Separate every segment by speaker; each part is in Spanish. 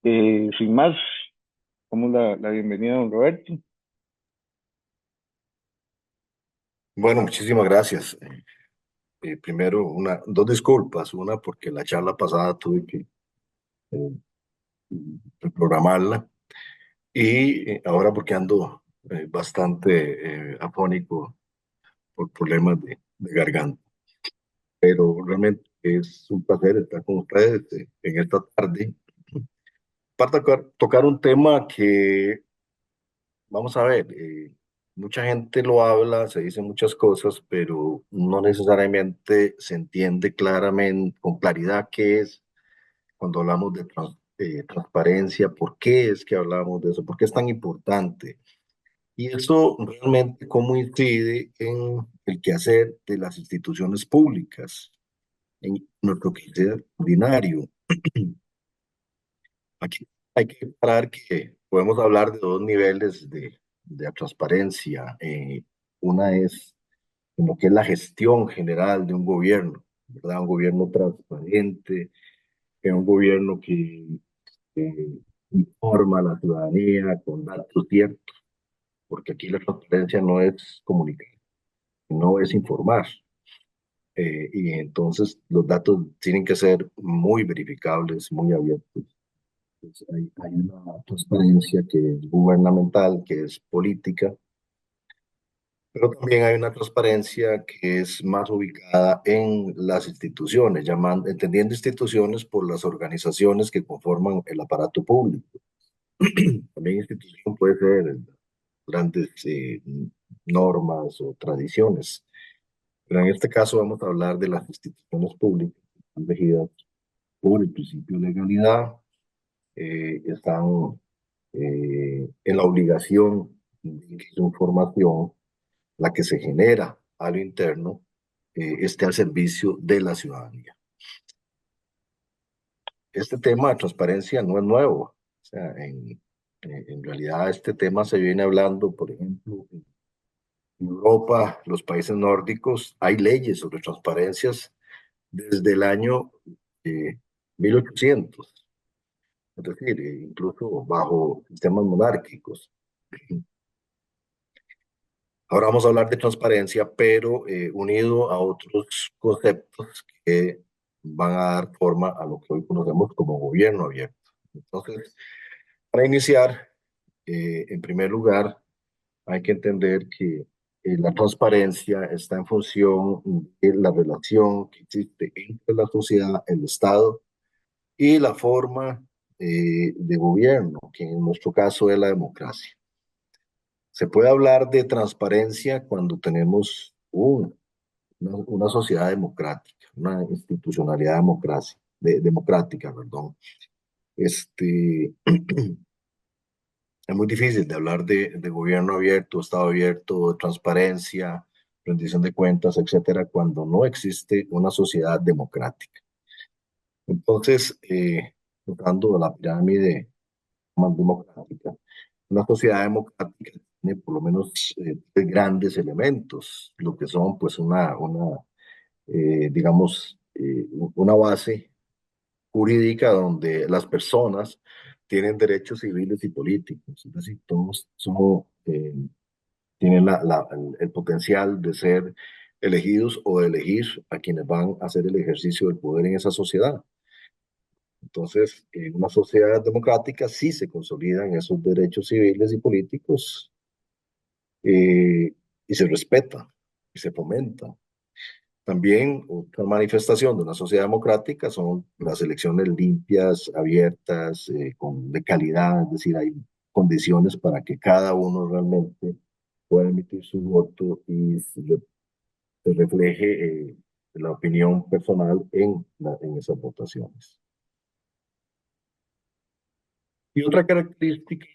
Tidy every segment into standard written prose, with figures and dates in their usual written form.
Speaker 1: Sin más, damos la bienvenida a don Roberto.
Speaker 2: Bueno, muchísimas gracias. Primero, dos disculpas. Una, porque la charla pasada tuve que eh, reprogramarla. Y ahora porque ando bastante afónico por problemas de garganta. Pero realmente es un placer estar con ustedes en esta tarde para tocar un tema que, vamos a ver, mucha gente lo habla, se dicen muchas cosas, pero no necesariamente se entiende claramente, con claridad, qué es cuando hablamos de transparencia, por qué es que hablamos de eso, por qué es tan importante. Y eso realmente cómo incide en el quehacer de las instituciones públicas, en nuestro quehacer ordinario. Aquí hay que aclarar que podemos hablar de dos niveles de transparencia. Una es en lo que es la gestión general de un gobierno, ¿verdad? Un gobierno transparente, un gobierno que informa a la ciudadanía con datos ciertos, porque aquí la transparencia no es comunicar, no es informar. Y entonces los datos tienen que ser muy verificables, muy abiertos. Entonces, hay una transparencia que es gubernamental, que es política, pero también hay una transparencia que es más ubicada en las instituciones, entendiendo instituciones por las organizaciones que conforman el aparato público. También institución puede ser grandes normas o tradiciones, pero en este caso vamos a hablar de las instituciones públicas que están regidas por el principio de legalidad, están en la obligación de que su información, la que se genera a lo interno, esté al servicio de la ciudadanía. Este tema de transparencia no es nuevo. O sea, en realidad este tema se viene hablando, por ejemplo, en Europa, los países nórdicos, hay leyes sobre transparencias desde el año eh, 1800, es decir, incluso bajo sistemas monárquicos. Ahora vamos a hablar de transparencia, pero unido a otros conceptos que van a dar forma a lo que hoy conocemos como gobierno abierto. Entonces, para iniciar, en primer lugar, hay que entender que la transparencia está en función de la relación que existe entre la sociedad, el Estado y la forma de gobierno, que en nuestro caso es la democracia. Se puede hablar de transparencia cuando tenemos una sociedad democrática, una institucionalidad democrática, perdón. Este, es muy difícil de hablar de gobierno abierto, Estado abierto, de transparencia, rendición de cuentas, etcétera, cuando no existe una sociedad democrática. Entonces, tocando la pirámide más democrática, una sociedad democrática tiene por lo menos tres grandes elementos, lo que son, pues, digamos, una base jurídica donde las personas tienen derechos civiles y políticos, es decir, todos tienen el potencial de ser elegidos o de elegir a quienes van a hacer el ejercicio del poder en esa sociedad. Entonces, en una sociedad democrática sí se consolidan esos derechos civiles y políticos, eh, y se respetan y se fomentan. También otra manifestación de una sociedad democrática son las elecciones limpias, abiertas, de calidad, es decir, hay condiciones para que cada uno realmente pueda emitir su voto y se refleje la opinión personal en esas votaciones. Y otra característica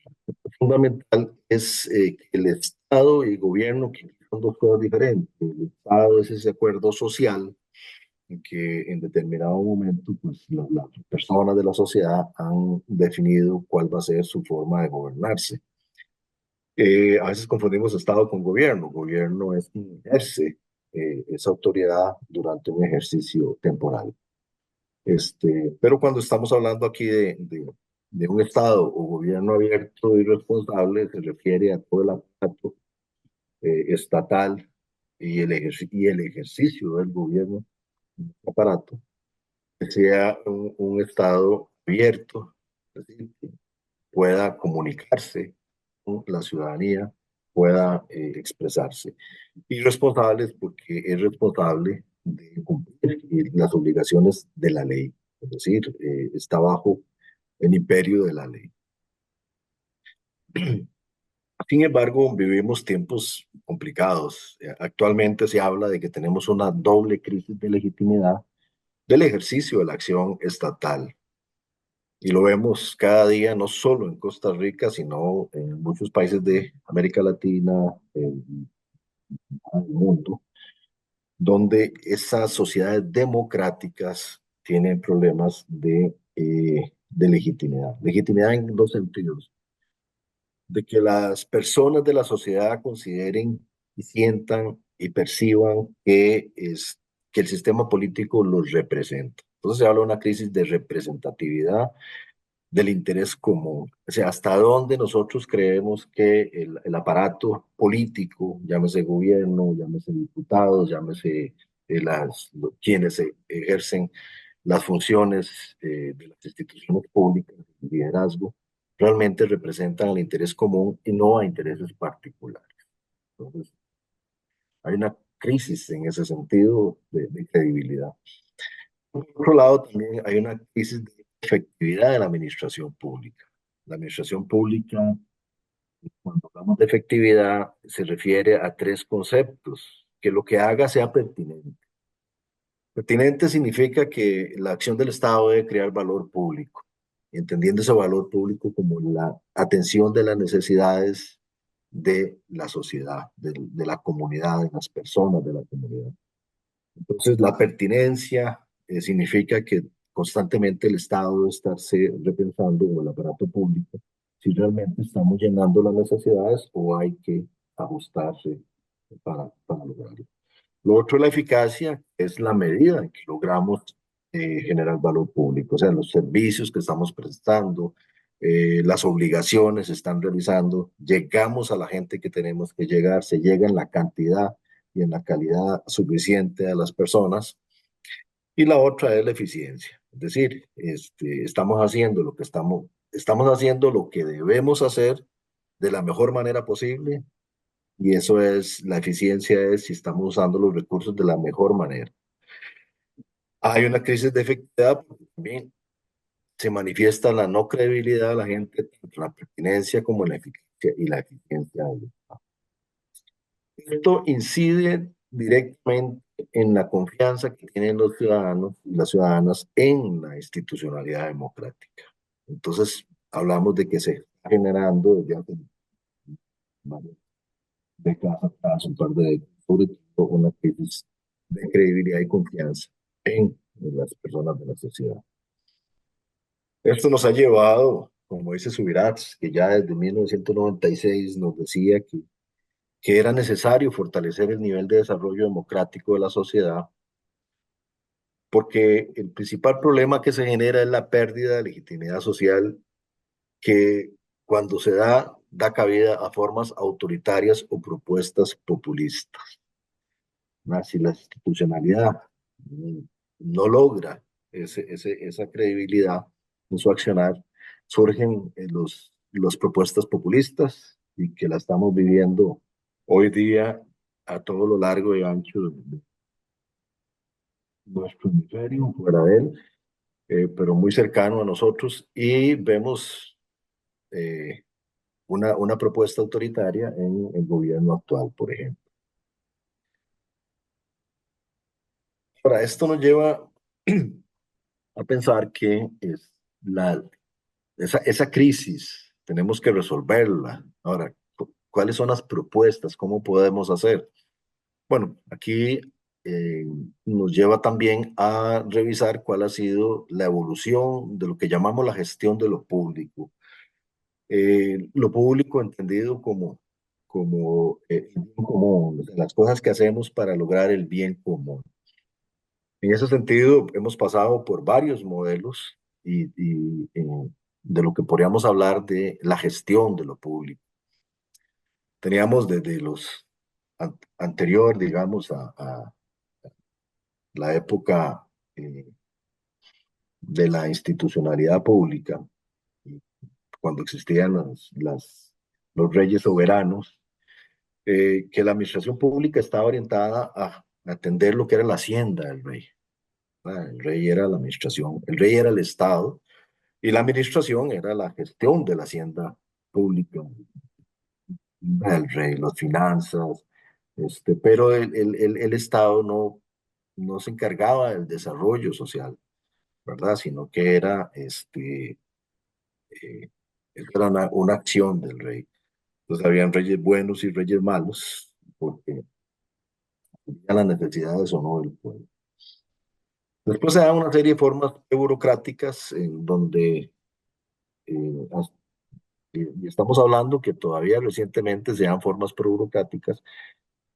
Speaker 2: fundamental es que el Estado y el gobierno, que son dos cosas diferentes. El Estado es ese acuerdo social en que en determinado momento pues, las personas de la sociedad han definido cuál va a ser su forma de gobernarse. A veces confundimos Estado con gobierno. Gobierno es quien ejerce esa autoridad durante un ejercicio temporal. Pero cuando estamos hablando aquí de un Estado o gobierno abierto y responsable se refiere a todo el aparato estatal y el ejercicio del gobierno, aparato, que sea un Estado abierto, es decir, que pueda comunicarse con la ciudadanía, pueda expresarse. Y responsables porque es responsable de cumplir las obligaciones de la ley, es decir, está bajo el imperio de la ley. Sin embargo, vivimos tiempos complicados. Actualmente se habla de que tenemos una doble crisis de legitimidad del ejercicio de la acción estatal. Y lo vemos cada día, no solo en Costa Rica, sino en muchos países de América Latina, en el mundo, donde esas sociedades democráticas tienen problemas de legitimidad. Legitimidad en dos sentidos: de que las personas de la sociedad consideren y sientan y perciban que el sistema político los representa. Entonces se habla de una crisis de representatividad del interés común. O sea, hasta dónde nosotros creemos que el aparato político, llámese gobierno, llámese diputados, llámese quienes ejercen las funciones de las instituciones públicas, el liderazgo, realmente representan el interés común y no a intereses particulares. Entonces, hay una crisis en ese sentido de credibilidad. Por otro lado, también hay una crisis de efectividad de la administración pública. La administración pública, cuando hablamos de efectividad, se refiere a tres conceptos: que lo que haga sea pertinente. Pertinente significa que la acción del Estado debe crear valor público, entendiendo ese valor público como la atención de las necesidades de la sociedad, de la comunidad, de las personas de la comunidad. Entonces, la pertinencia significa que constantemente el Estado debe estarse repensando, o el aparato público, si realmente estamos llenando las necesidades o hay que ajustarse para lograrlo. Lo otro es la eficacia, es la medida en que logramos generar valor público, o sea, los servicios que estamos prestando, las obligaciones se están realizando, llegamos a la gente que tenemos que llegar, se llega en la cantidad y en la calidad suficiente a las personas. Y la otra es la eficiencia, es decir, estamos haciendo estamos haciendo lo que debemos hacer de la mejor manera posible, y eso es, la eficiencia es si estamos usando los recursos de la mejor manera. Hay una crisis de efectividad porque también se manifiesta la no credibilidad de la gente, tanto en la pertinencia como en la eficacia y la eficiencia. Esto incide directamente en la confianza que tienen los ciudadanos y las ciudadanas en la institucionalidad democrática. Entonces, hablamos de que se está generando desde hace varias décadas atrás, un par de décadas, sobre todo una crisis de credibilidad y confianza en las personas de la sociedad. Esto nos ha llevado, como dice Subirats, que ya desde 1996 nos decía que era necesario fortalecer el nivel de desarrollo democrático de la sociedad, porque el principal problema que se genera es la pérdida de legitimidad social, que cuando se da cabida a formas autoritarias o propuestas populistas. Si la institucionalidad mm, no logra esa credibilidad en su accionar, surgen las propuestas populistas, y que la estamos viviendo hoy día a todo lo largo y ancho de nuestro hemisferio, fuera de él, pero muy cercano a nosotros, y vemos eh, una propuesta autoritaria en el gobierno actual, por ejemplo. Ahora, esto nos lleva a pensar que esa crisis tenemos que resolverla. Ahora, ¿cuáles son las propuestas? ¿Cómo podemos hacer? Bueno, aquí eh, nos lleva también a revisar cuál ha sido la evolución de lo que llamamos la gestión de lo público. Lo público entendido como el bien común, o sea, las cosas que hacemos para lograr el bien común. En ese sentido, hemos pasado por varios modelos y de lo que podríamos hablar de la gestión de lo público. Teníamos desde los anterior, digamos, a la época de la institucionalidad pública, cuando existían los reyes soberanos, que la administración pública estaba orientada a atender lo que era la hacienda del rey. El rey era la administración, el rey era el Estado y la administración era la gestión de la hacienda pública del rey, las finanzas, pero el Estado no se encargaba del desarrollo social, ¿verdad? Sino que eh, era una acción del rey. Entonces habían reyes buenos y reyes malos, porque ya las necesidades o no del pueblo. Después se dan una serie de formas burocráticas en donde, eh, y estamos hablando que todavía recientemente se dan formas burocráticas,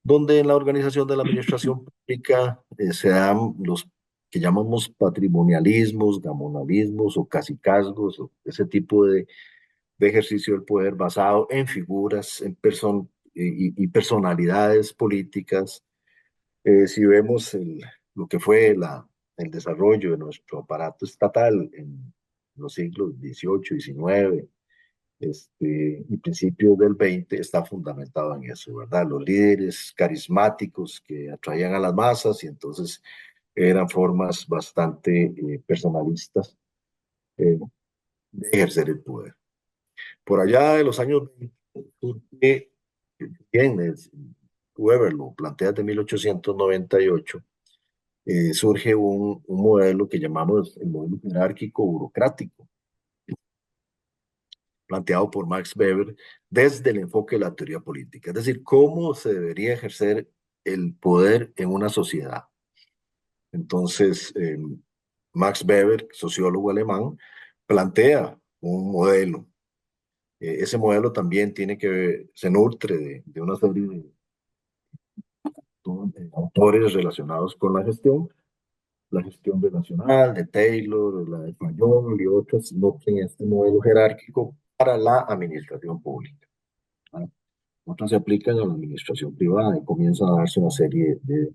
Speaker 2: donde en la organización de la administración pública se dan los que llamamos patrimonialismos, gamonalismos o cacicazgos, o ese tipo de ejercicio del poder basado en figuras, y personalidades políticas. Si vemos lo que fue el desarrollo de nuestro aparato estatal en los siglos XVIII, XIX, y principios del XX, está fundamentado en eso, ¿verdad? Los líderes carismáticos que atraían a las masas y entonces eran formas bastante personalistas eh, de ejercer el poder. Por allá de los años 20, surge, bien, Weber lo plantea desde 1898, surge un modelo que llamamos el modelo jerárquico burocrático, planteado por Max Weber desde el enfoque de la teoría política, es decir, cómo se debería ejercer el poder en una sociedad. Entonces, Max Weber, sociólogo alemán, plantea un modelo. Ese modelo también se nutre de una serie de autores relacionados con la gestión relacional de Taylor, la de Fayol y otros, nutren este modelo jerárquico para la administración pública. ¿Vale? Otras se aplican a la administración privada y comienzan a darse una serie de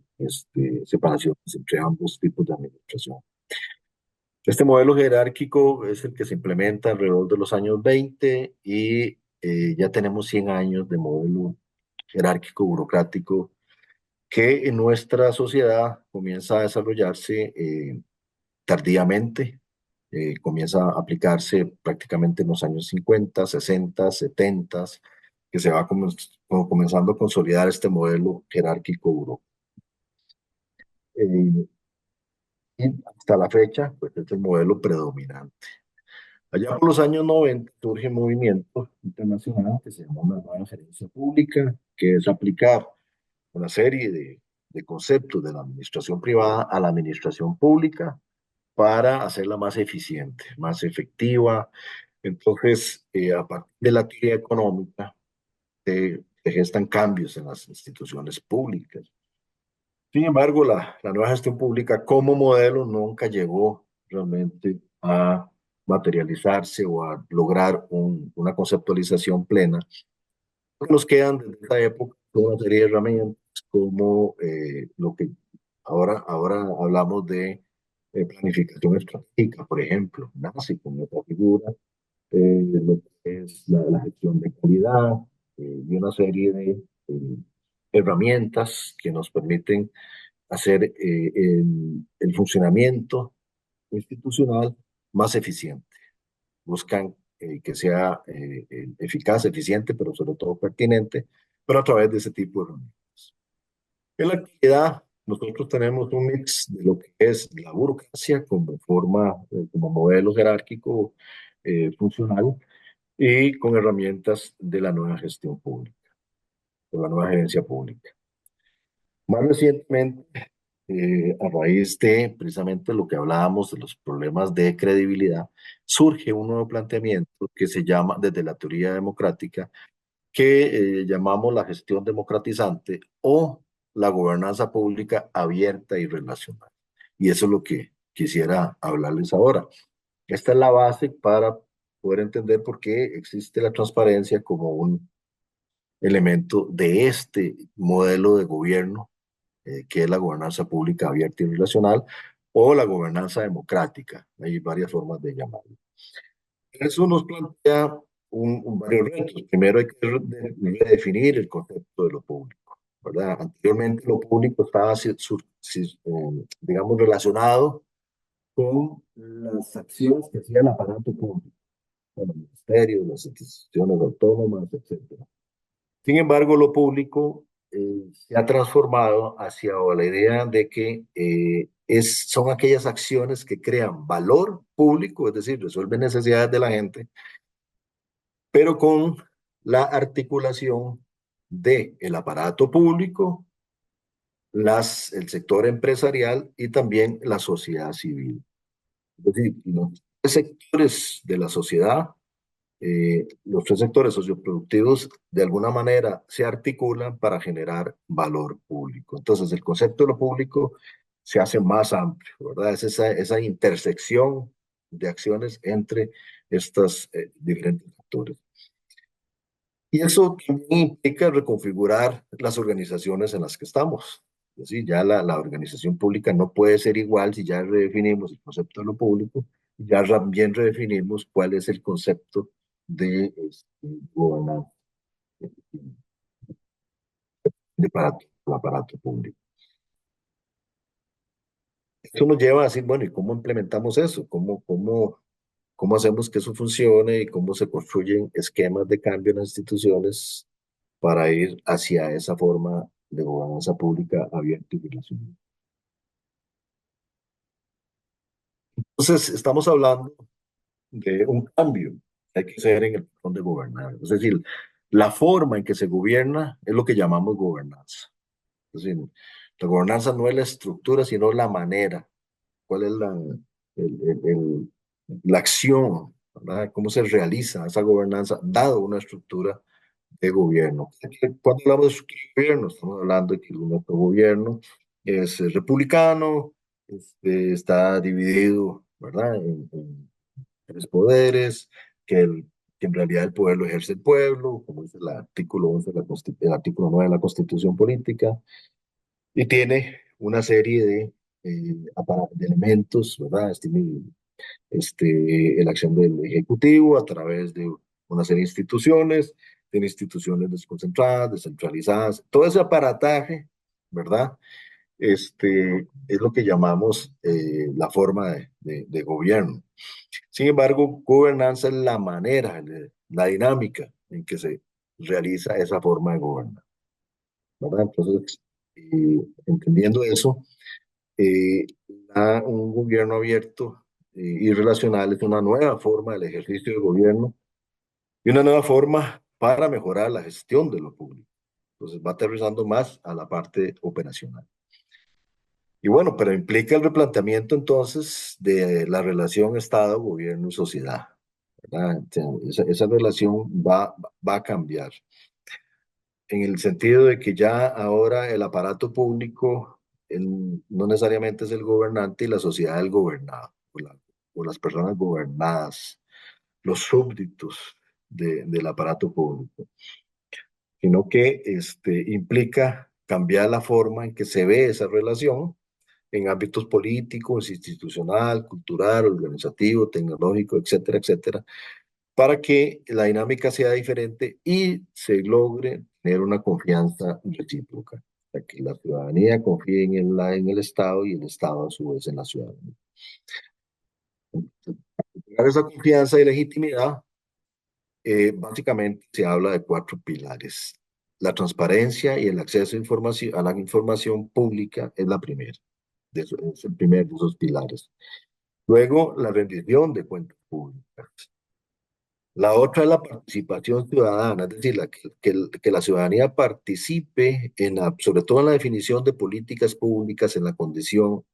Speaker 2: separaciones entre ambos tipos de administración. Este modelo jerárquico es el que se implementa alrededor de los años 20 y ya tenemos 100 años de modelo jerárquico burocrático que en nuestra sociedad comienza a desarrollarse tardíamente, comienza a aplicarse prácticamente en los años 50, 60, 70, que se va comenzando a consolidar este modelo jerárquico burocrático. Y hasta la fecha, pues es el modelo predominante. Allá por los años 90 surge un movimiento internacional que se llama la nueva gerencia pública, que es aplicar una serie de conceptos de la administración privada a la administración pública para hacerla más eficiente, más efectiva. Entonces, a partir de la teoría económica, se gestan cambios en las instituciones públicas. Sin embargo, la nueva gestión pública como modelo nunca llegó realmente a materializarse o a lograr una conceptualización plena. Nos quedan desde esa época una serie de herramientas como lo que ahora hablamos de planificación estratégica, por ejemplo, nace con esta figura, lo que es la gestión de calidad y una serie de herramientas que nos permiten hacer el funcionamiento institucional más eficiente. Buscan que sea eficaz, eficiente, pero sobre todo pertinente, pero a través de ese tipo de herramientas. En la actualidad, nosotros tenemos un mix de lo que es la burocracia como forma, como modelo jerárquico funcional y con herramientas de la nueva gestión pública, de la nueva gerencia pública. Más recientemente, a raíz de precisamente lo que hablábamos de los problemas de credibilidad, surge un nuevo planteamiento que se llama, desde la teoría democrática, que llamamos la gestión democratizante o la gobernanza pública abierta y relacional. Y eso es lo que quisiera hablarles ahora. Esta es la base para poder entender por qué existe la transparencia como un elemento de este modelo de gobierno, que es la gobernanza pública abierta y relacional, o la gobernanza democrática. Hay varias formas de llamarlo. Eso nos plantea varios retos. Primero hay que redefinir el concepto de lo público, ¿verdad? Anteriormente lo público estaba, digamos, relacionado con las acciones que hacía el aparato público, con los ministerios, las instituciones autónomas, etcétera. Sin embargo, lo público se ha transformado hacia la idea de que son aquellas acciones que crean valor público, es decir, resuelven necesidades de la gente, pero con la articulación del aparato público, el sector empresarial y también la sociedad civil. Es decir, los tres sectores de la sociedad, los tres sectores socioproductivos, de alguna manera se articulan para generar valor público. Entonces, el concepto de lo público se hace más amplio, ¿verdad? Es esa intersección de acciones entre estos diferentes sectores. Y eso también implica reconfigurar las organizaciones en las que estamos. Es decir, ya la organización pública no puede ser igual si ya redefinimos el concepto de lo público, ya también redefinimos cuál es el concepto de gobernanza el aparato público. Eso nos lleva a decir, bueno, ¿y cómo implementamos eso? ¿Cómo hacemos que eso funcione y cómo se construyen esquemas de cambio en las instituciones para ir hacia esa forma de gobernanza pública abierta y relacional? Entonces, estamos hablando de un cambio que hay que hacer en el patrón de gobernar. Es decir, la forma en que se gobierna es lo que llamamos gobernanza. Es decir, la gobernanza no es la estructura, sino la manera. ¿Cuál es el- el- el- la acción? ¿Verdad? ¿Cómo se realiza esa gobernanza dado una estructura de gobierno? Cuando hablamos de estructura de gobierno, estamos hablando de que nuestro gobierno es republicano, está dividido, ¿verdad? En tres poderes, que en realidad el poder lo ejerce el pueblo, como dice el artículo 11 el artículo 9 de la Constitución Política, y tiene una serie de elementos, ¿verdad? La acción del Ejecutivo a través de una serie de instituciones, tiene instituciones desconcentradas, descentralizadas, todo ese aparataje, ¿verdad? Es lo que llamamos la forma de gobierno. Sin embargo, gobernanza es la manera, la dinámica en que se realiza esa forma de gobernar, ¿verdad? Entonces, entendiendo eso, eh, un gobierno abierto y relacional es una nueva forma del ejercicio del gobierno y una nueva forma para mejorar la gestión de lo público. Entonces, va aterrizando más a la parte operacional. Y bueno, pero implica el replanteamiento entonces de la relación Estado, gobierno y sociedad, ¿verdad? O sea, esa relación va a cambiar en el sentido de que ya ahora el aparato público no necesariamente es el gobernante y la sociedad el gobernado, o las personas gobernadas, los súbditos del aparato público, sino que implica cambiar la forma en que se ve esa relación en ámbitos políticos, institucional, cultural, organizativo, tecnológico, etcétera, etcétera, para que la dinámica sea diferente y se logre tener una confianza recíproca, para que la ciudadanía confíe en el Estado y el Estado a su vez en la ciudadanía. Para esa confianza y legitimidad, básicamente se habla de cuatro pilares. La transparencia y el acceso a la información pública es la primera, es el primer de esos pilares. Luego, la rendición de cuentas públicas. La otra es la participación ciudadana, es decir, que la ciudadanía participe sobre todo en la definición de políticas públicas, en la conducción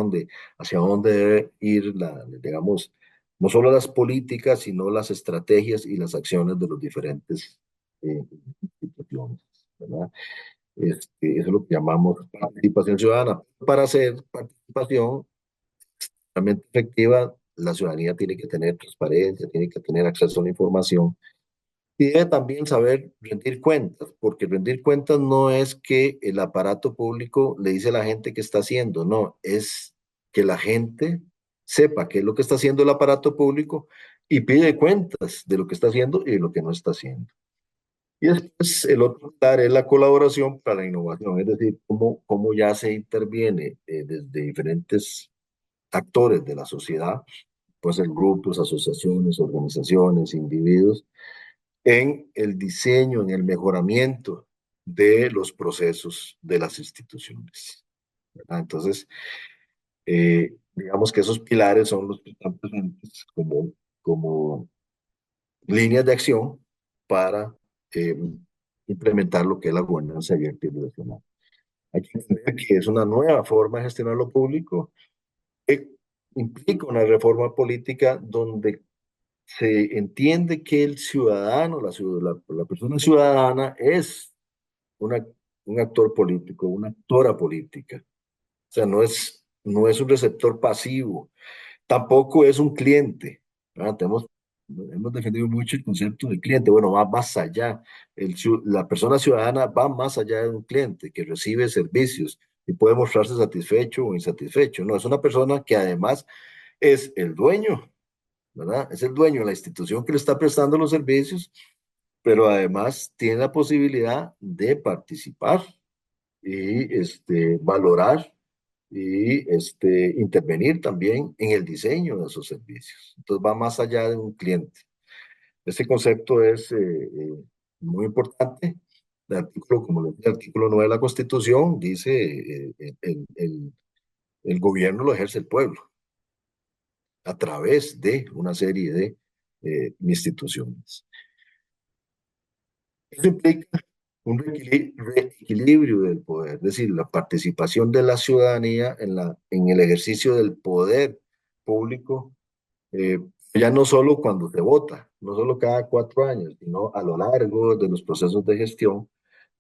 Speaker 2: de hacia dónde debe ir, digamos, no solo las políticas, sino las estrategias y las acciones de los diferentes instituciones, ¿verdad? Eso es lo que llamamos participación ciudadana. Para hacer participación realmente efectiva, la ciudadanía tiene que tener transparencia, tiene que tener acceso a la información y debe también saber rendir cuentas, porque rendir cuentas no es que el aparato público le dice a la gente qué está haciendo, no, es que la gente sepa qué es lo que está haciendo el aparato público y pide cuentas de lo que está haciendo y de lo que no está haciendo. Y después el otro pilar es la colaboración para la innovación, es decir, cómo ya se interviene desde diferentes actores de la sociedad, pues en grupos, asociaciones, organizaciones, individuos, en el diseño, en el mejoramiento de los procesos de las instituciones. ¿Verdad? Entonces, digamos que esos pilares son los que están presentes como líneas de acción para eh, implementar lo que es la gobernanza abierta y relacional. Hay que entender que es una nueva forma de gestionar lo público que implica una reforma política donde se entiende que el ciudadano, la persona ciudadana es una, un actor político, una actora política. O sea, no es un receptor pasivo, tampoco es un cliente. ¿Verdad? Hemos defendido mucho el concepto de cliente. Bueno, va más allá. La persona ciudadana va más allá de un cliente que recibe servicios y puede mostrarse satisfecho o insatisfecho. No, es una persona que además es el dueño, ¿verdad? Es el dueño de la institución que le está prestando los servicios, pero además tiene la posibilidad de participar y valorar y intervenir también en el diseño de esos servicios. Entonces va más allá de un cliente. Este concepto es muy importante. El artículo, como le dije, el artículo 9 de la Constitución dice el gobierno lo ejerce el pueblo a través de una serie de instituciones. Eso implica un reequilibrio del poder, es decir, la participación de la ciudadanía en el ejercicio del poder público, eh, ya no solo cuando se vota, no solo cada 4 años, sino a lo largo de los procesos de gestión,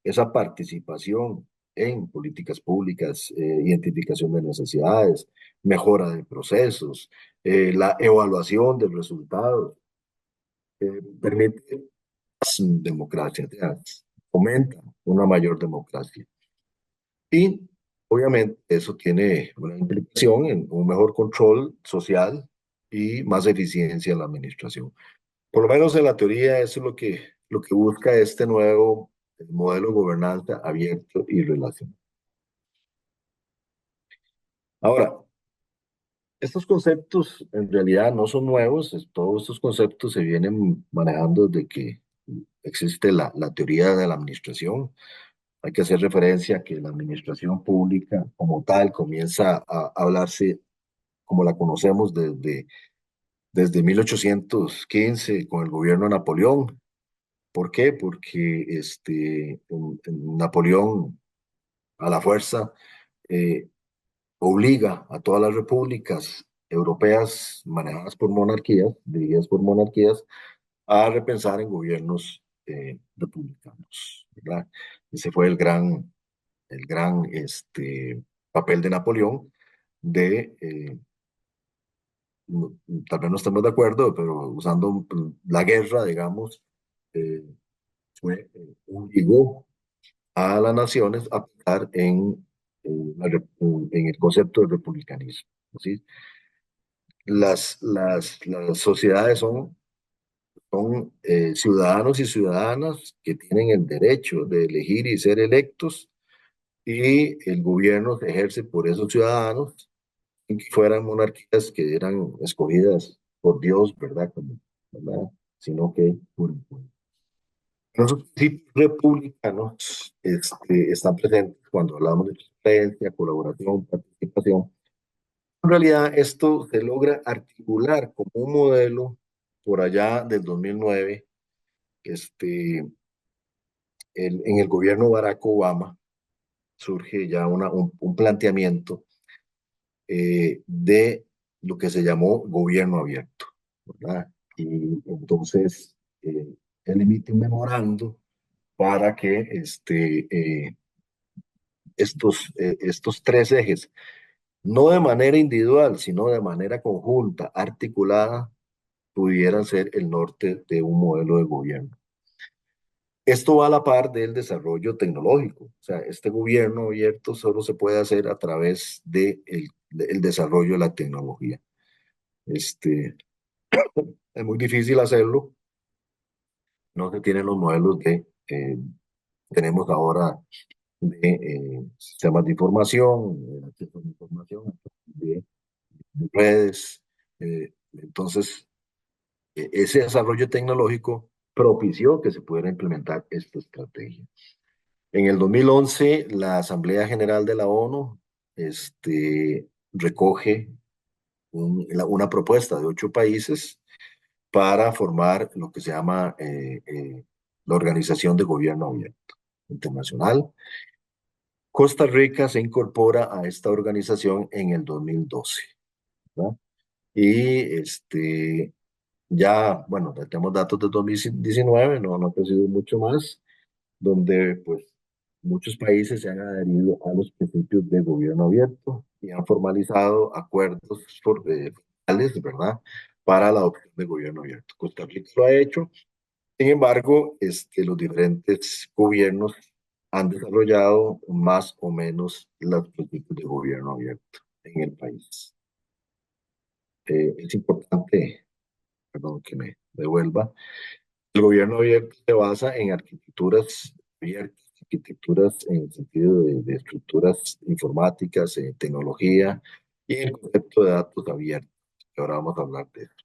Speaker 2: esa participación en políticas públicas, identificación de necesidades, mejora de procesos, la evaluación de resultados, permite democracia, fomenta una mayor democracia. Y obviamente eso tiene una implicación en un mejor control social y más eficiencia en la administración. Por lo menos en la teoría eso es lo que busca este nuevo modelo de gobernanza abierto y relacional. Ahora, estos conceptos en realidad no son nuevos, todos estos conceptos se vienen manejando desde que existe la teoría de la administración. Hay que hacer referencia a que la administración pública como tal comienza a hablarse como la conocemos desde 1815 con el gobierno de Napoleón. ¿Por qué? Porque en Napoleón a la fuerza eh, obliga a todas las repúblicas europeas manejadas por monarquías, dirigidas por monarquías, a repensar en gobiernos republicanos, ¿verdad? Ese fue el gran papel de Napoleón de, tal vez no estemos de acuerdo, pero usando la guerra, digamos, eh, obligó a las naciones a pensar en el concepto de republicanismo. ¿Sí? Las sociedades son ciudadanos y ciudadanas que tienen el derecho de elegir y ser electos y el gobierno se ejerce por esos ciudadanos, y que fueran monarquías que eran escogidas por Dios, ¿verdad? ¿Verdad? Sino que por el pueblo. Los principios republicanos están presentes cuando hablamos de transparencia, colaboración, participación. En realidad, esto se logra articular como un modelo por allá del 2009, en el gobierno de Barack Obama, surge ya un planteamiento de lo que se llamó gobierno abierto, ¿verdad? Y entonces él emite un memorando para que estos tres ejes no de manera individual, sino de manera conjunta, articulada, pudieran ser el norte de un modelo de gobierno. Esto va a la par del desarrollo tecnológico. O sea, este gobierno abierto solo se puede hacer a través del desarrollo de la tecnología. Este, es muy difícil hacerlo. No se tienen los modelos tenemos ahora de sistemas de información, acceso a la información, de redes. Entonces, ese desarrollo tecnológico propició que se pudiera implementar esta estrategia. En el 2011, la Asamblea General de la ONU recoge una propuesta de 8 países para formar lo que se llama la Organización de Gobierno Abierto Internacional. Costa Rica se incorpora a esta organización en el 2012, ¿verdad? Y ya, bueno, ya tenemos datos de 2019, no ha crecido mucho más, donde pues muchos países se han adherido a los principios de gobierno abierto y han formalizado acuerdos formales, ¿verdad? Para la adopción de gobierno abierto. Costa Rica lo ha hecho. Sin embargo, los diferentes gobiernos han desarrollado más o menos los principios de gobierno abierto en el país. Es importante, perdón, que me devuelva. El gobierno abierto se basa en arquitecturas abiertas, arquitecturas en el sentido de estructuras informáticas, tecnología y el concepto de datos abiertos, que ahora vamos a hablar de eso.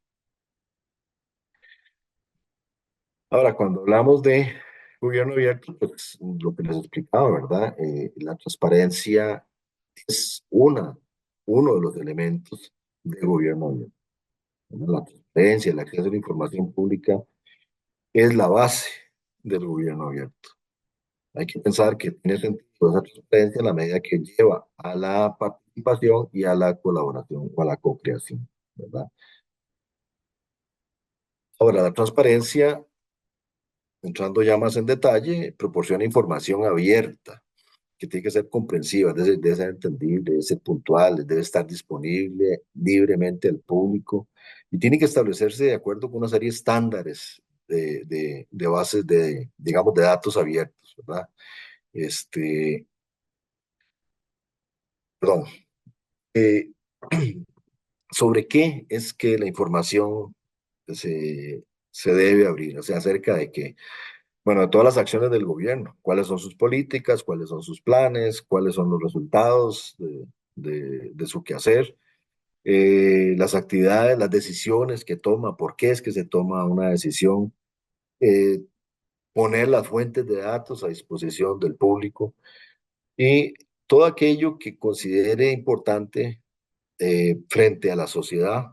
Speaker 2: Ahora, cuando hablamos de gobierno abierto, pues lo que les explicaba, ¿verdad? La transparencia es uno de los elementos de gobierno abierto, ¿verdad? La transparencia, el acceso a la información pública es la base del gobierno abierto. Hay que pensar que tiene sentido esa transparencia en la medida que lleva a la participación y a la colaboración o a la co-creación, ¿verdad? Ahora, la transparencia, entrando ya más en detalle, proporciona información abierta, que tiene que ser comprensiva, debe ser entendible, debe ser puntual, debe estar disponible libremente al público y tiene que establecerse de acuerdo con una serie de estándares de bases digamos, de datos abiertos, ¿verdad? Este, perdón, eh, ¿sobre qué es que la información se debe abrir? O sea, acerca de que, bueno, de todas las acciones del gobierno, cuáles son sus políticas, cuáles son sus planes, cuáles son los resultados de su quehacer, las actividades, las decisiones que toma, por qué es que se toma una decisión, eh, poner las fuentes de datos a disposición del público y todo aquello que considere importante frente a la sociedad,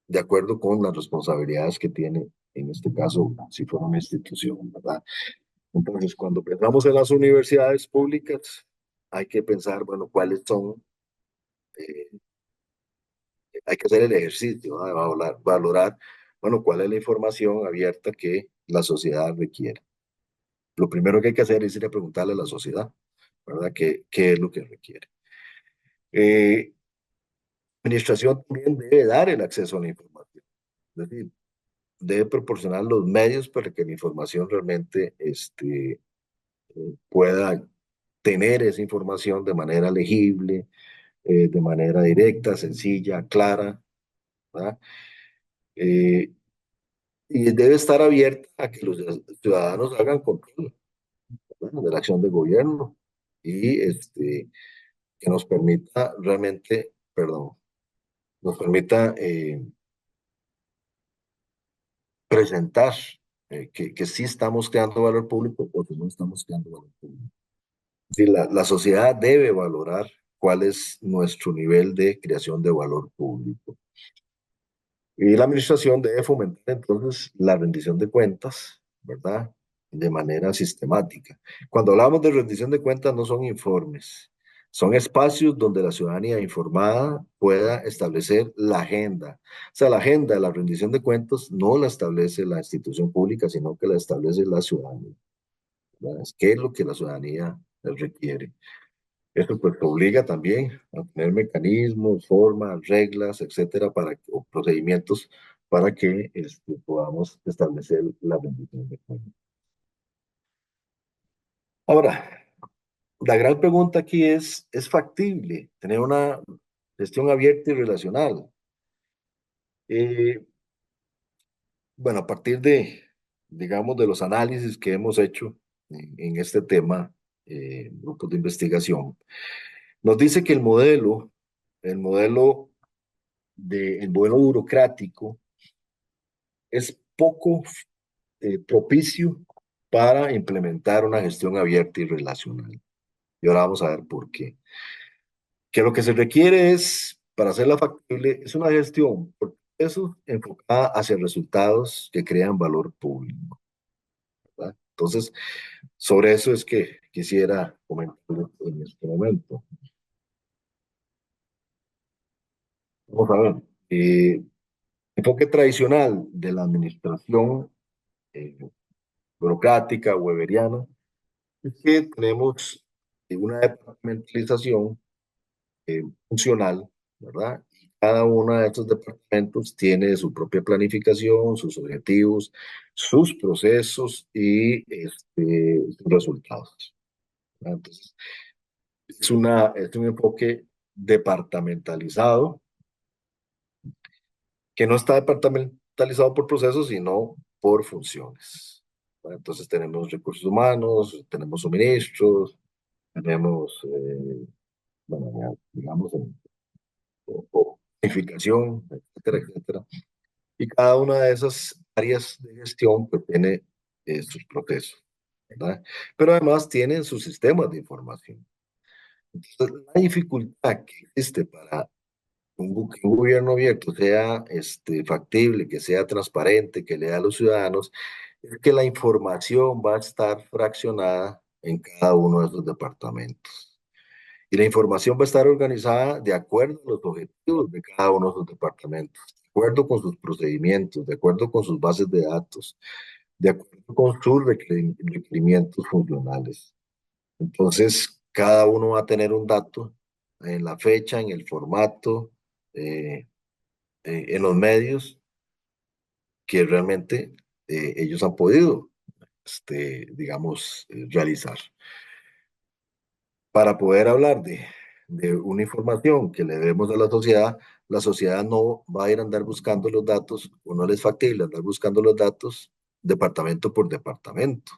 Speaker 2: de acuerdo con las responsabilidades que tiene, en este caso, si fuera una institución, ¿verdad? Entonces, cuando pensamos en las universidades públicas, hay que pensar, bueno, cuáles son, eh, hay que hacer el ejercicio, ¿no? De valorar, bueno, cuál es la información abierta que la sociedad requiere. Lo primero que hay que hacer es ir a preguntarle a la sociedad, ¿verdad? ¿Qué es lo que requiere? La administración también debe dar el acceso a la información, es decir, debe proporcionar los medios para que la información realmente pueda tener esa información de manera legible, de manera directa, sencilla, clara, ¿verdad? Eh, y debe estar abierta a que los ciudadanos hagan control, ¿verdad? De la acción de gobierno y que nos permita realmente, perdón, nos permita presentar que sí estamos creando valor público o que no estamos creando valor público. Sí, la sociedad debe valorar cuál es nuestro nivel de creación de valor público. Y la administración debe fomentar entonces la rendición de cuentas, ¿verdad? De manera sistemática. Cuando hablamos de rendición de cuentas no son informes, son espacios donde la ciudadanía informada pueda establecer la agenda. O sea, la agenda de la rendición de cuentas no la establece la institución pública, sino que la establece la ciudadanía, ¿verdad? ¿Qué es lo que la ciudadanía requiere? Esto pues obliga también a tener mecanismos, formas, reglas, etcétera, o procedimientos para que podamos establecer la rendición de cuentas. Ahora, la gran pregunta aquí ¿es factible tener una gestión abierta y relacional? Eh, bueno, a partir digamos, de los análisis que hemos hecho en este tema, grupos de investigación, nos dice que el modelo el modelo burocrático es poco propicio para implementar una gestión abierta y relacional. Y ahora vamos a ver por qué. Que lo que se requiere para hacerla factible, es una gestión por eso enfocada hacia resultados que crean valor público, ¿verdad? Entonces, sobre eso es que quisiera comentar en este momento. Vamos a ver. Enfoque tradicional de la administración eh, burocrática, weberiana, es que tenemos una departamentalización funcional, ¿verdad? Y cada uno de estos departamentos tiene su propia planificación, sus objetivos, sus procesos y sus resultados, ¿verdad? Entonces, es un enfoque departamentalizado que no está departamentalizado por procesos, sino por funciones, ¿verdad? Entonces, tenemos recursos humanos, tenemos suministros, tenemos, bueno, ya, digamos, o planificación, etcétera, etcétera. Y cada una de esas áreas de gestión pues, tiene sus procesos, ¿verdad? Pero además tienen sus sistemas de información. Entonces, la dificultad que existe para que un gobierno abierto sea factible, que sea transparente, que lea a los ciudadanos, es que la información va a estar fraccionada en cada uno de esos departamentos. Y la información va a estar organizada de acuerdo a los objetivos de cada uno de sus departamentos, de acuerdo con sus procedimientos, de acuerdo con sus bases de datos, de acuerdo con sus requerimientos funcionales. Entonces, cada uno va a tener un dato en la fecha, en el formato, eh, en los medios que realmente ellos han podido, digamos, realizar. Para poder hablar de una información que le debemos a la sociedad no va a ir a andar buscando los datos, o no les es factible andar buscando los datos departamento por departamento,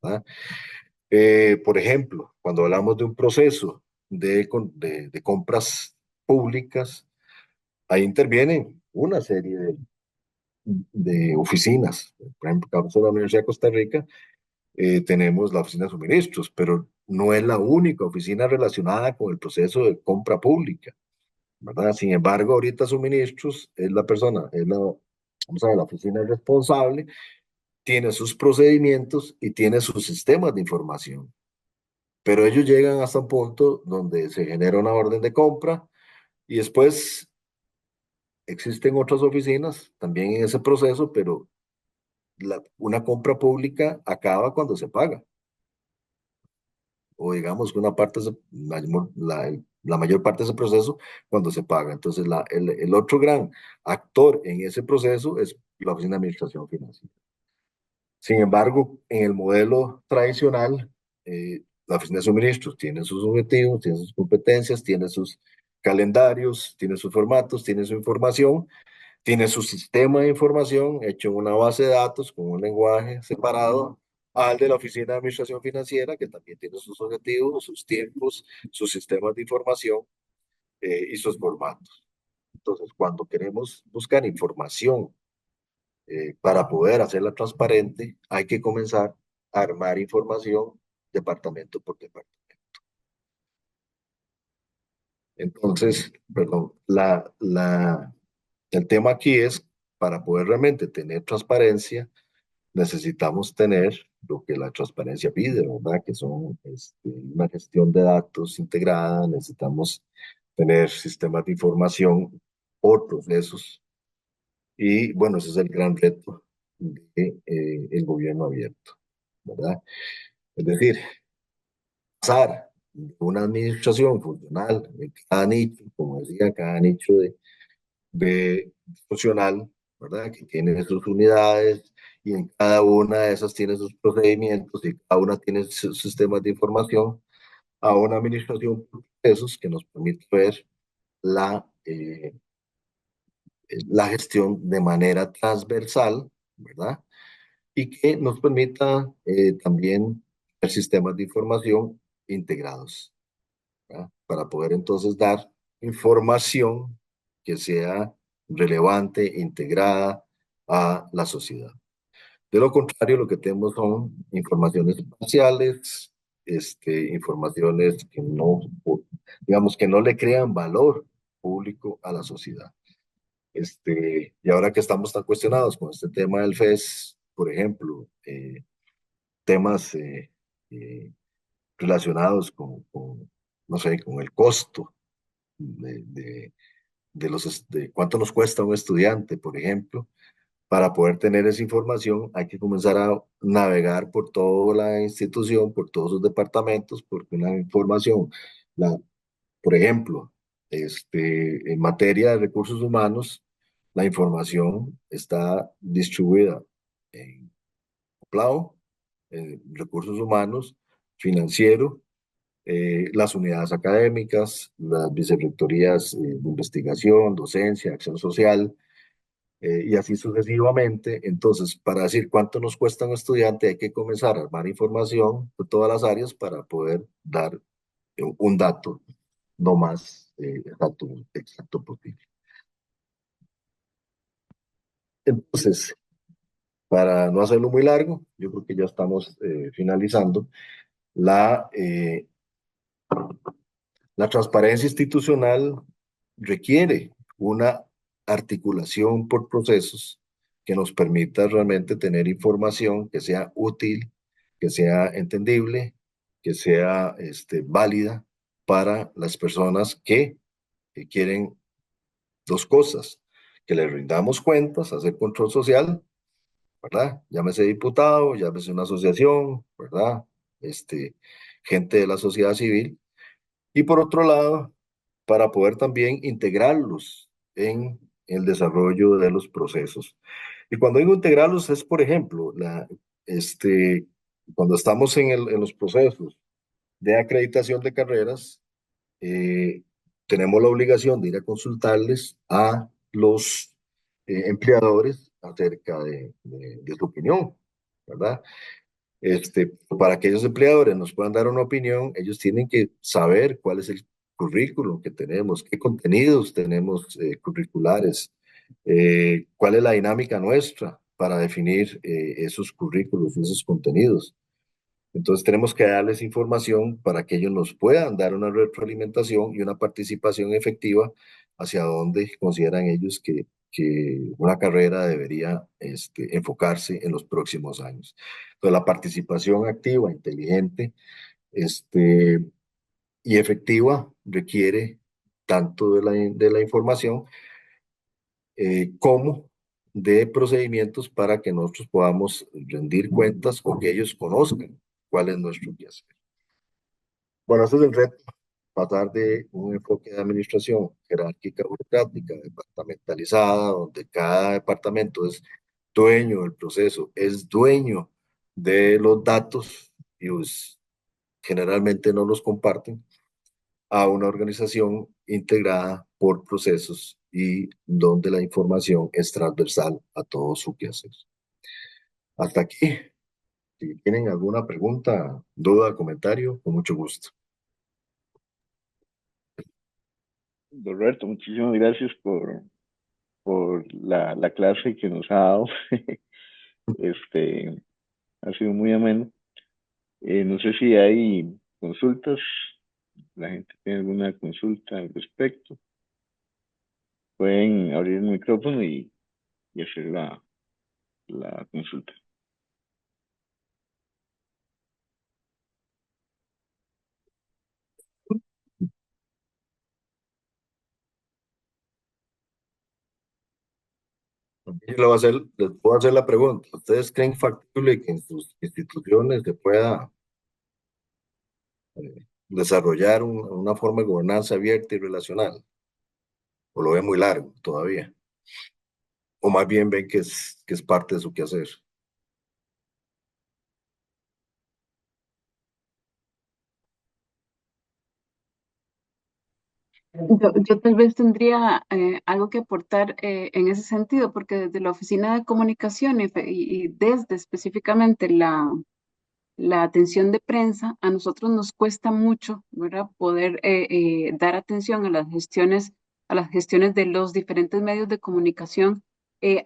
Speaker 2: ¿verdad? Por ejemplo, cuando hablamos de un proceso de compras públicas, ahí intervienen una serie de oficinas. Por ejemplo, en el caso de la Universidad de Costa Rica, tenemos la oficina de suministros, pero no es la única oficina relacionada con el proceso de compra pública, ¿verdad? Sin embargo, ahorita suministros es la persona, vamos a ver, la oficina responsable, tiene sus procedimientos y tiene sus sistemas de información, pero ellos llegan hasta un punto donde se genera una orden de compra y después existen otras oficinas también en ese proceso, pero una compra pública acaba cuando se paga. O digamos que una parte, la mayor parte de ese proceso cuando se paga. Entonces, el otro gran actor en ese proceso es la Oficina de Administración Financiera. Sin embargo, en el modelo tradicional, la Oficina de Suministros tiene sus objetivos, tiene sus competencias, tiene sus calendarios, tiene sus formatos, tiene su información, tiene su sistema de información hecho en una base de datos con un lenguaje separado al de la Oficina de Administración Financiera, que también tiene sus objetivos, sus tiempos, sus sistemas de información y sus formatos. Entonces, cuando queremos buscar información para poder hacerla transparente, hay que comenzar a armar información departamento por departamento. Entonces, perdón, el tema aquí es, para poder realmente tener transparencia, necesitamos tener lo que la transparencia pide, ¿verdad? Que son una gestión de datos integrada, necesitamos tener sistemas de información por procesos y bueno, ese es el gran reto del gobierno abierto, ¿verdad? Es decir, pasar una administración funcional en cada nicho, como decía, cada nicho de funcional, ¿verdad? Que tiene sus unidades y en cada una de esas tiene sus procedimientos y cada una tiene sus sistemas de información a una administración por procesos que nos permite ver la, la gestión de manera transversal, ¿verdad? Y que nos permita también el sistemas de información integrados, ¿verdad? Para poder entonces dar información que sea relevante, integrada a la sociedad. De lo contrario, lo que tenemos son informaciones parciales, informaciones que no, digamos, que no le crean valor público a la sociedad. Y ahora que estamos tan cuestionados con este tema del FES, por ejemplo, temas relacionados no sé, con el costo de, de, de cuánto nos cuesta un estudiante, por ejemplo, para poder tener esa información hay que comenzar a navegar por toda la institución, por todos sus departamentos, porque una información, la, por ejemplo, en materia de recursos humanos, la información está distribuida en CLAO, recursos humanos, financiero, las unidades académicas, las vicerrectorías de investigación, docencia, acción social, y así sucesivamente. Entonces, para decir cuánto nos cuesta un estudiante, hay que comenzar a armar información de todas las áreas para poder dar un dato no más exacto posible. Entonces, para no hacerlo muy largo, yo creo que ya estamos finalizando. La, eh, la transparencia institucional requiere una articulación por procesos que nos permita realmente tener información que sea útil, que sea entendible, que sea válida para las personas que quieren dos cosas, que le rindamos cuentas, hacer control social, ¿verdad? Llámese diputado, llámese una asociación, ¿verdad? Este, gente de la sociedad civil. Y por otro lado, para poder también integrarlos en el desarrollo de los procesos. Y cuando digo integrarlos es, por ejemplo, cuando estamos en los procesos de acreditación de carreras, eh, tenemos la obligación de ir a consultarles a los empleadores acerca de su opinión, ¿verdad? Para que esos empleadores nos puedan dar una opinión, ellos tienen que saber cuál es el currículum que tenemos, qué contenidos tenemos curriculares, cuál es la dinámica nuestra para definir esos currículos, esos contenidos. Entonces tenemos que darles información para que ellos nos puedan dar una retroalimentación y una participación efectiva hacia dónde consideran ellos que una carrera debería enfocarse en los próximos años. Entonces la participación activa, inteligente y efectiva requiere tanto de la información como de procedimientos para que nosotros podamos rendir cuentas o que ellos conozcan cuál es nuestro quehacer. Bueno, ese es el reto, pasar de un enfoque de administración jerárquica, burocrática, departamentalizada, donde cada departamento es dueño del proceso, es dueño de los datos y pues, generalmente no los comparten, a una organización integrada por procesos y donde la información es transversal a todo su quehacer. Hasta aquí. Si tienen alguna pregunta, duda, comentario, con mucho gusto.
Speaker 1: Roberto, muchísimas gracias por la clase que nos ha dado. Este, ha sido muy ameno. No sé si hay consultas, la gente tiene alguna consulta al respecto. Pueden abrir el micrófono y hacer la consulta. Yo les puedo hacer la pregunta. ¿Ustedes creen factible que en sus instituciones se pueda
Speaker 2: desarrollar una forma de gobernanza abierta y relacional? ¿O lo ven muy largo todavía? ¿O más bien ven que es parte de su quehacer?
Speaker 3: Yo tal vez tendría algo que aportar en ese sentido, porque desde la Oficina de Comunicación y desde específicamente la atención de prensa, a nosotros nos cuesta mucho, ¿verdad? Poder dar atención a las gestiones de los diferentes medios de comunicación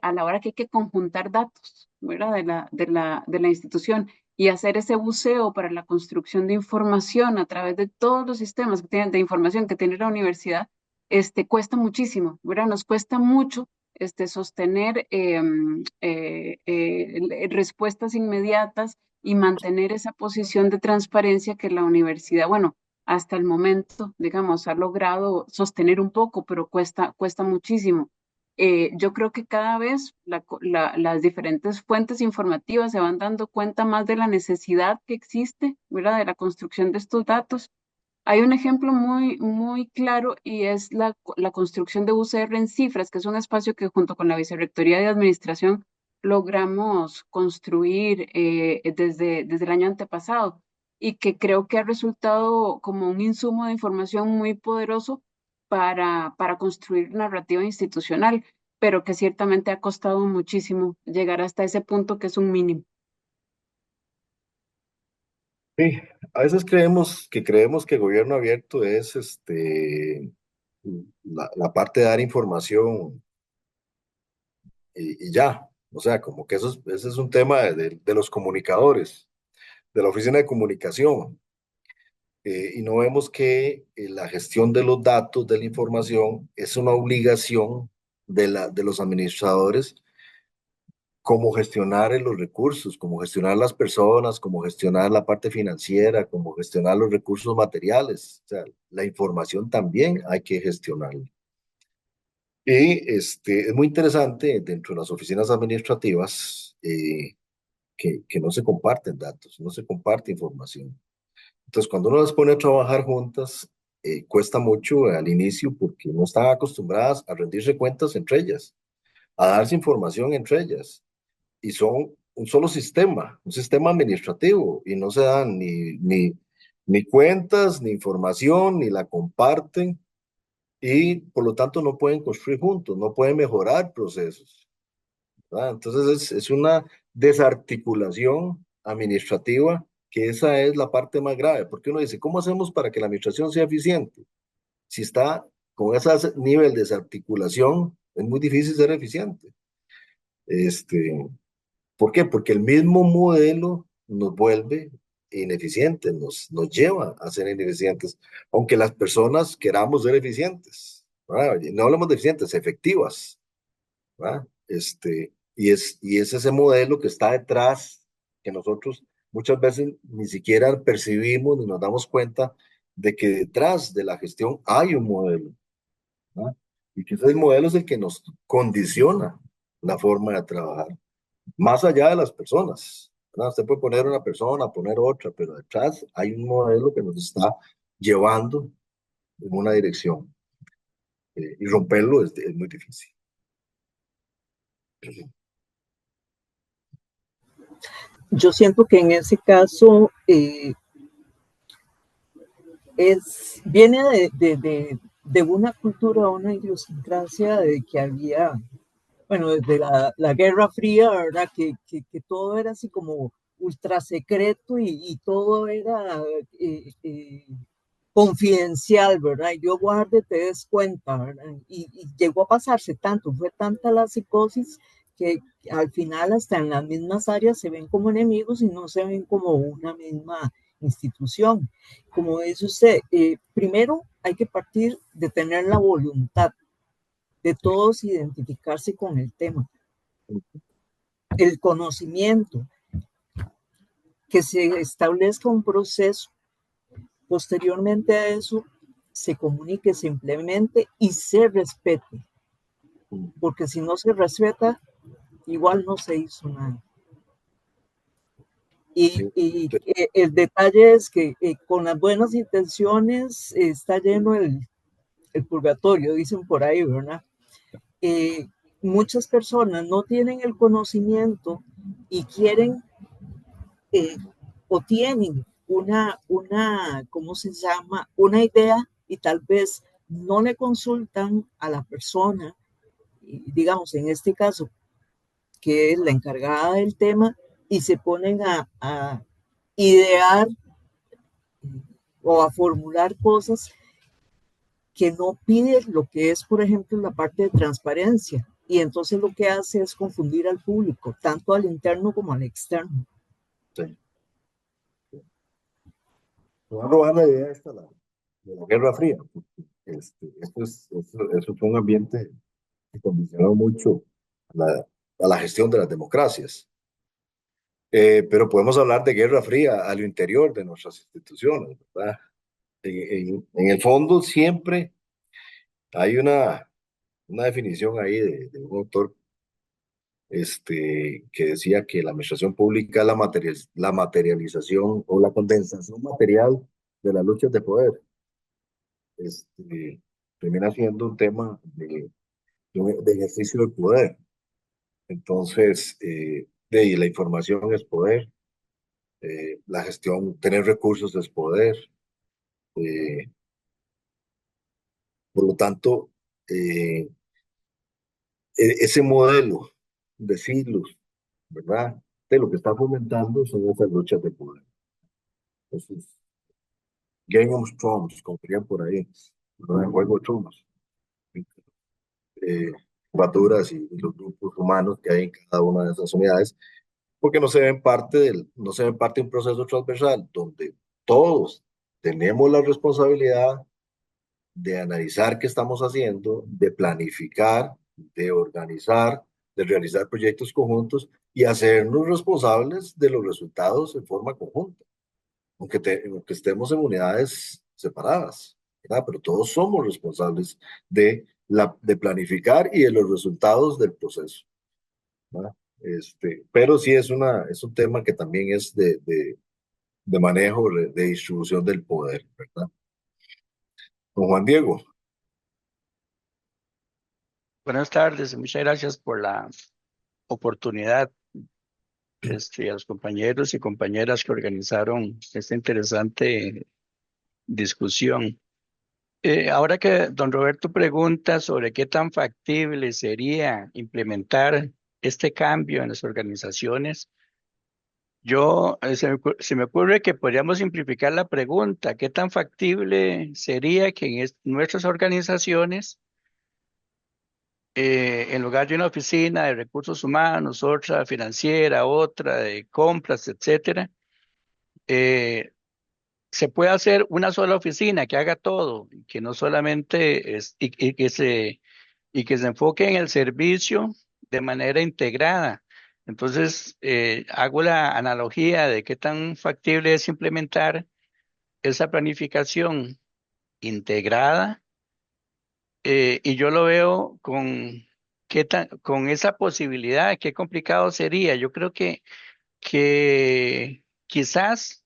Speaker 3: a la hora que hay que conjuntar datos, ¿verdad? De la institución y hacer ese buceo para la construcción de información a través de todos los sistemas que tienen, de información que tiene la universidad, cuesta muchísimo, ¿verdad? Nos cuesta mucho sostener respuestas inmediatas y mantener esa posición de transparencia que la universidad, bueno, hasta el momento, digamos, ha logrado sostener un poco, pero cuesta muchísimo. Yo creo que cada vez las diferentes fuentes informativas se van dando cuenta más de la necesidad que existe, ¿verdad? De la construcción de estos datos. Hay un ejemplo muy claro y es la construcción de UCR en Cifras, que es un espacio que junto con la Vicerrectoría de Administración logramos construir desde el año antepasado y que creo que ha resultado como un insumo de información muy poderoso para construir narrativa institucional, pero que ciertamente ha costado muchísimo llegar hasta ese punto que es un mínimo.
Speaker 2: Sí, a veces creemos que gobierno abierto es la parte de dar información y ya. O sea, como que ese es un tema de los comunicadores, de la oficina de comunicación. Y no vemos que la gestión de los datos, de la información, es una obligación de los administradores, cómo gestionar los recursos, cómo gestionar las personas, cómo gestionar la parte financiera, cómo gestionar los recursos materiales. O sea, la información también hay que gestionarla. Y es muy interesante dentro de las oficinas administrativas que no se comparten datos, no se comparte información. Entonces, cuando uno las pone a trabajar juntas, cuesta mucho al inicio porque no están acostumbradas a rendirse cuentas entre ellas, a darse información entre ellas. Y son un solo sistema, un sistema administrativo, y no se dan ni cuentas, ni información, ni la comparten, y por lo tanto no pueden construir juntos, no pueden mejorar procesos, ¿verdad? Entonces es una desarticulación administrativa, que esa es la parte más grave, porque uno dice, ¿cómo hacemos para que la administración sea eficiente? Si está con ese nivel de desarticulación, es muy difícil ser eficiente. Este, ¿Por qué? Porque el mismo modelo nos vuelve ineficientes, nos lleva a ser ineficientes, aunque las personas queramos ser eficientes, ¿verdad? No hablamos de eficientes, efectivas, ¿verdad? Y es ese modelo que está detrás, que nosotros muchas veces ni siquiera percibimos ni nos damos cuenta de que detrás de la gestión hay un modelo, ¿verdad? Y que ese modelo es el que nos condiciona la forma de trabajar más allá de las personas, ¿verdad? Usted puede poner una persona, poner otra, pero detrás hay un modelo que nos está llevando en una dirección y romperlo es muy difícil.
Speaker 4: Yo siento que en ese caso viene de una cultura, una idiosincrasia de que había, bueno, desde la Guerra Fría, ¿verdad? Que todo era así como ultra secreto y todo era confidencial, ¿verdad? Y yo guarde, te des cuenta, ¿verdad? Y llegó a pasarse tanto, fue tanta la psicosis que al final hasta en las mismas áreas se ven como enemigos y no se ven como una misma institución. Como dice usted, primero hay que partir de tener la voluntad de todos identificarse con el tema, el conocimiento, que se establezca un proceso, posteriormente a eso se comunique, se implemente y se respete, porque si no se respeta, igual no se hizo nada. Y,
Speaker 2: Sí,
Speaker 4: el detalle es que con las buenas intenciones está lleno el purgatorio, dicen por ahí, ¿verdad? Eh, Muchas personas no tienen el conocimiento y quieren eh, o tienen ¿cómo se llama? Una idea y tal vez no le consultan a la persona, digamos, en este caso, que es la encargada del tema, y se ponen a idear o a formular cosas que no piden lo que es, por ejemplo, la parte de transparencia. Y entonces lo que hace es confundir al público, tanto al interno como al externo.
Speaker 2: sí. Me va a robar la idea esta, de la Guerra Fría. Eso fue un ambiente que condicionó mucho a la gestión de las democracias. Pero podemos hablar de Guerra Fría al interior de nuestras instituciones, ¿verdad? En el fondo siempre hay una definición ahí de un autor que decía que la administración pública es la materialización o la condensación material de las luchas de poder. Este, Termina siendo un tema de ejercicio del poder. Entonces, la información es poder, la gestión, tener recursos es poder. eh, por lo tanto, eh, ese modelo de siglos, ¿verdad? De lo que está fomentando son esas luchas de poder. Entonces, Game of Thrones, como dirían por ahí, ¿verdad? Juego de Tronos, eh, baturas y los grupos humanos que hay en cada una de esas unidades, porque no se ven parte de un proceso transversal donde todos tenemos la responsabilidad de analizar qué estamos haciendo, de planificar, de organizar, de realizar proyectos conjuntos y hacernos responsables de los resultados en forma conjunta, aunque estemos en unidades separadas, ¿verdad? Pero todos somos responsables de planificar y de los resultados del proceso, ¿verdad? Pero sí es un tema que también es de manejo, de distribución del poder, ¿verdad? Con Juan Diego.
Speaker 5: Buenas tardes y muchas gracias por la oportunidad, a los compañeros y compañeras que organizaron esta interesante discusión. Ahora que don Roberto pregunta sobre qué tan factible sería implementar este cambio en las organizaciones, se me ocurre que podríamos simplificar la pregunta: ¿qué tan factible sería que nuestras organizaciones, en lugar de una oficina de recursos humanos, otra financiera, otra de compras, etcétera, eh, se puede hacer una sola oficina que haga todo, y que no solamente y que se enfoque en el servicio de manera integrada? Entonces, hago la analogía de qué tan factible es implementar esa planificación integrada, y yo lo veo con esa posibilidad. Qué complicado sería. Yo creo que quizás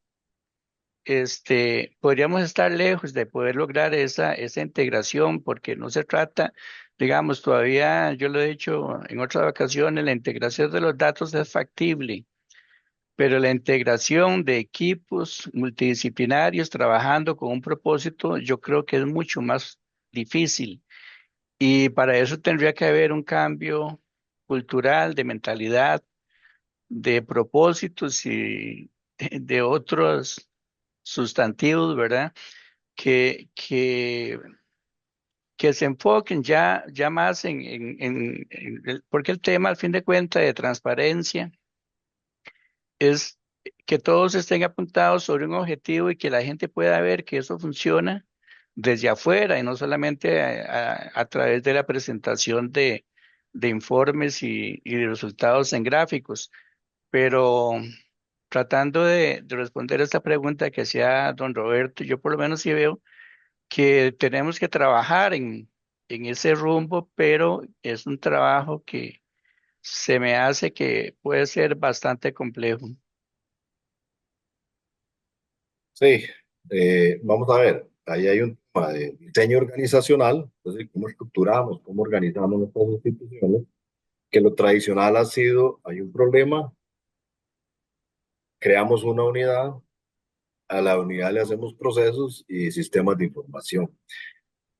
Speaker 5: podríamos estar lejos de poder lograr esa integración, porque no se trata, digamos, todavía, yo lo he dicho en otras ocasiones, la integración de los datos es factible, pero la integración de equipos multidisciplinarios trabajando con un propósito, yo creo que es mucho más difícil. Y para eso tendría que haber un cambio cultural, de mentalidad, de propósitos y de otros sustantivos, ¿verdad? Que, que, que se enfoquen ya más porque el tema, al fin de cuentas, de transparencia es que todos estén apuntados sobre un objetivo y que la gente pueda ver que eso funciona desde afuera y no solamente a través de la presentación de informes y de resultados en gráficos. Pero tratando de responder esta pregunta que hacía don Roberto, yo por lo menos sí veo que tenemos que trabajar en ese rumbo, pero es un trabajo que se me hace que puede ser bastante complejo.
Speaker 2: Sí, vamos a ver, ahí hay un tema de diseño organizacional, entonces, cómo estructuramos, cómo organizamos nuestras instituciones, que lo tradicional ha sido, hay un problema, creamos una unidad, a la unidad le hacemos procesos y sistemas de información,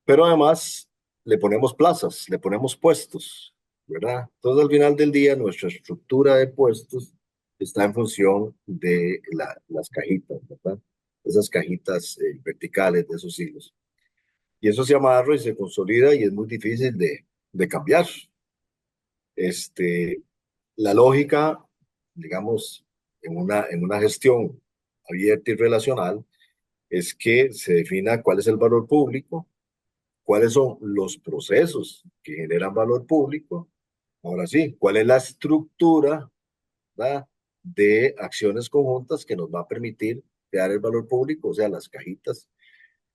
Speaker 2: pero además le ponemos plazas, le ponemos puestos, ¿verdad? Entonces al final del día nuestra estructura de puestos está en función de las cajitas, ¿verdad? Esas cajitas verticales de esos hilos. Y eso se amarra y se consolida y es muy difícil de cambiar. Este, la lógica, digamos, en una gestión abierta y relacional, es que se defina cuál es el valor público, cuáles son los procesos que generan valor público, ahora sí, cuál es la estructura, ¿verdad?, de acciones conjuntas que nos va a permitir crear el valor público, o sea, las cajitas,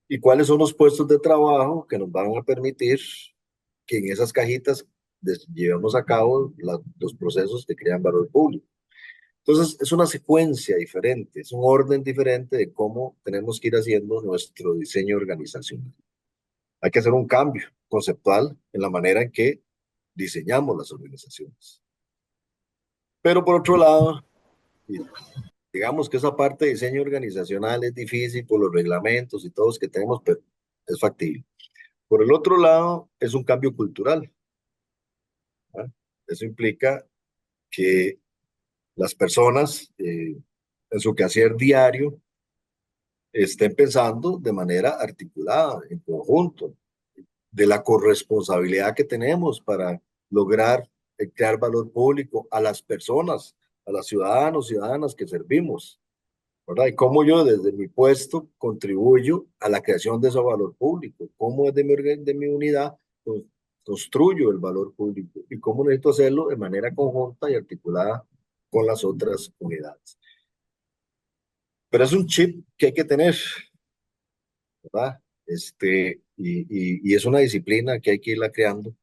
Speaker 2: y cuáles son los puestos de trabajo que nos van a permitir que en esas cajitas llevemos a cabo los procesos que crean valor público. Entonces, es una secuencia diferente, es un orden diferente de cómo tenemos que ir haciendo nuestro diseño organizacional. Hay que hacer un cambio conceptual en la manera en que diseñamos las organizaciones. Pero por otro lado, digamos que esa parte de diseño organizacional es difícil por los reglamentos y todos que tenemos, pero es factible. Por el otro lado, es un cambio cultural, ¿verdad? Eso implica que las personas en su quehacer diario estén pensando de manera articulada, en conjunto, de la corresponsabilidad que tenemos para lograr crear valor público a las personas, a los ciudadanos, ciudadanas que servimos, ¿verdad? Y cómo yo desde mi puesto contribuyo a la creación de ese valor público, cómo desde de mi unidad pues, construyo el valor público y cómo necesito hacerlo de manera conjunta y articulada con las otras unidades. Pero es un chip que hay que tener, ¿verdad? Y es una disciplina que hay que irla creando